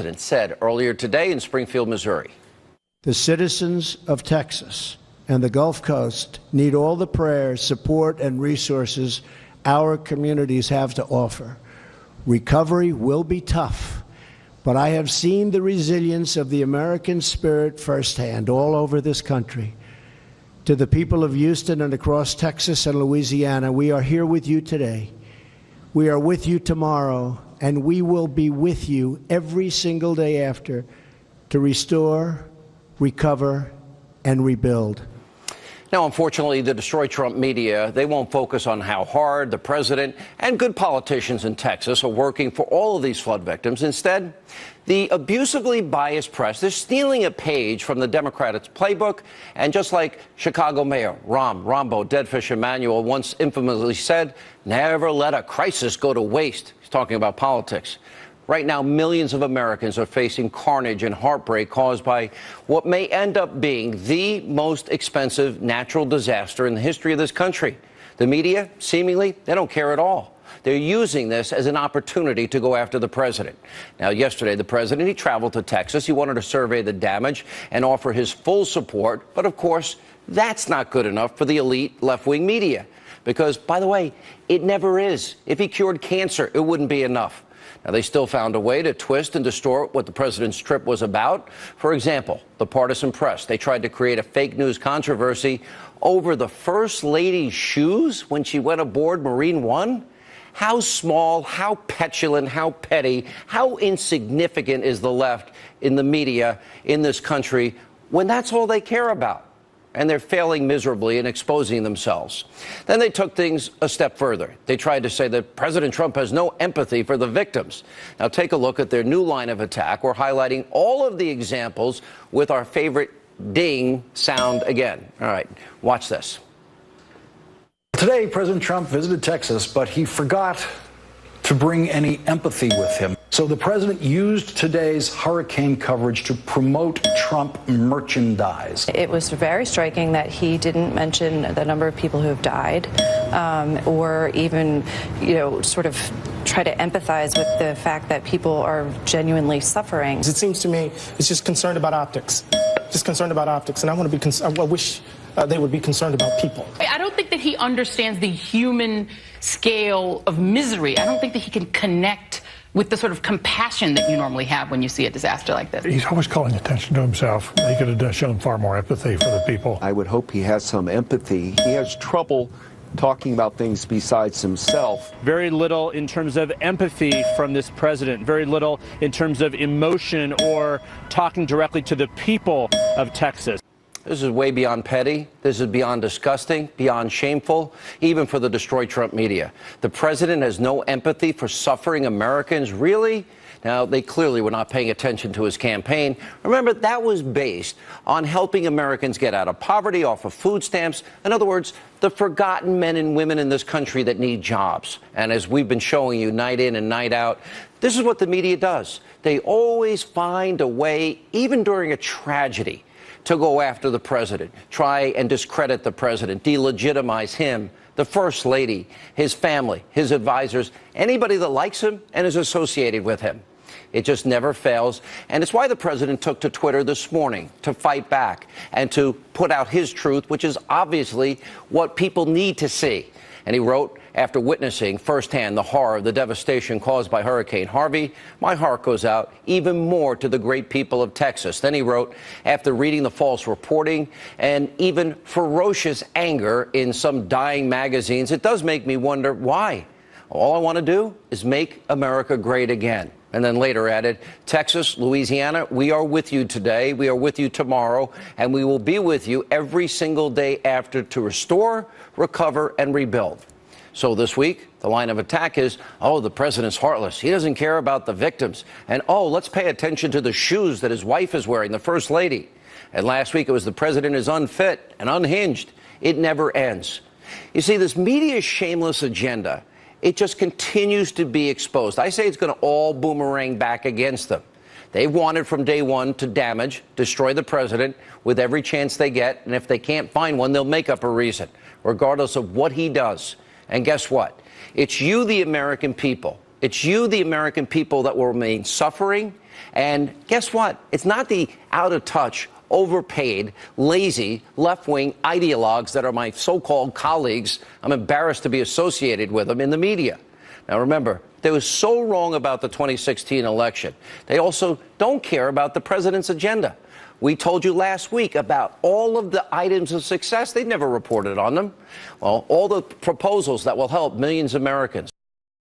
president said earlier today in Springfield, Missouri. The citizens of Texas and the Gulf Coast need all the prayers, support, and resources our communities have to offer. Recovery will be tough, but I have seen the resilience of the American spirit firsthand all over this country. To the people of Houston and across Texas and Louisiana, we are here with you today. We are with you tomorrow, and we will be with you every single day after to restore, recover, and rebuild. Now, unfortunately, the Destroy Trump media, they won't focus on how hard the president and good politicians in Texas are working for all of these flood victims. Instead, the abusively biased press, they're stealing a page from the Democrats' playbook. And just like Chicago Mayor Rombo Deadfish Emanuel once infamously said, never let a crisis go to waste. He's talking about politics. Right now, millions of Americans are facing carnage and heartbreak caused by what may end up being the most expensive natural disaster in the history of this country. The media, seemingly, they don't care at all. They're using this as an opportunity to go after the president. Now, yesterday, the president, he traveled to Texas. He wanted to survey the damage and offer his full support. But, of course, that's not good enough for the elite left-wing media. Because, by the way, it never is. If he cured cancer, it wouldn't be enough. Now, they still found a way to twist and distort what the president's trip was about. For example, the partisan press, they tried to create a fake news controversy over the First Lady's shoes when she went aboard Marine One. How small, how petulant, how petty, how insignificant is the left in the media in this country when that's all they care about? And they're failing miserably in exposing themselves. Then they took things a step further. They tried to say that President Trump has no empathy for the victims. Now take a look at their new line of attack. We're highlighting all of the examples with our favorite ding sound again. All right, watch this. Today, President Trump visited Texas, but he forgot to bring any empathy with him. So the president used today's hurricane coverage to promote Trump merchandise. It was very striking that he didn't mention the number of people who have died, or even, sort of try to empathize with the fact that people are genuinely suffering. It seems to me it's just concerned about optics. Just concerned about optics. And I wish they would be concerned about people. I don't think that he understands the human scale of misery. I don't think that he can connect with the sort of compassion that you normally have when you see a disaster like this. He's always calling attention to himself. He could have shown far more empathy for the people. I would hope he has some empathy. He has trouble talking about things besides himself. Very little in terms of empathy from this president. Very little in terms of emotion or talking directly to the people of Texas. This is way beyond petty. This is beyond disgusting, beyond shameful, even for the Destroy Trump media. The president has no empathy for suffering Americans. Really? Now, they clearly were not paying attention to his campaign. Remember, that was based on helping Americans get out of poverty, off of food stamps. In other words, the forgotten men and women in this country that need jobs. And as we've been showing you night in and night out, this is what the media does. They always find a way, even during a tragedy, to go after the president, try and discredit the president, delegitimize him, the First Lady, his family, his advisors, anybody that likes him and is associated with him. It just never fails. And it's why the president took to Twitter this morning to fight back and to put out his truth, which is obviously what people need to see. And he wrote, after witnessing firsthand the horror of the devastation caused by Hurricane Harvey, my heart goes out even more to the great people of Texas. Then he wrote, after reading the false reporting and even ferocious anger in some dying magazines, it does make me wonder why. All I want to do is make America great again. And then later added, Texas, Louisiana, we are with you today, we are with you tomorrow, and we will be with you every single day after to restore, recover, and rebuild. So this week, the line of attack is, oh, the president's heartless. He doesn't care about the victims. And, oh, let's pay attention to the shoes that his wife is wearing, the First Lady. And last week it was the president is unfit and unhinged. It never ends. You see, this media's shameless agenda, it just continues to be exposed. I say it's going to all boomerang back against them. They've wanted from day one to damage, destroy the president with every chance they get. And if they can't find one, they'll make up a reason, regardless of what he does. And guess what? It's you, the American people, It's you, the American people, that will remain suffering. And guess what? It's not the out of touch, overpaid, lazy, left-wing ideologues that are my so-called colleagues. I'm embarrassed to be associated with them in the media. Now, remember, they were so wrong about the 2016 election. They also don't care about the president's agenda. We told you last week about all of the items of success. They never reported on them. Well, all the proposals that will help millions of Americans.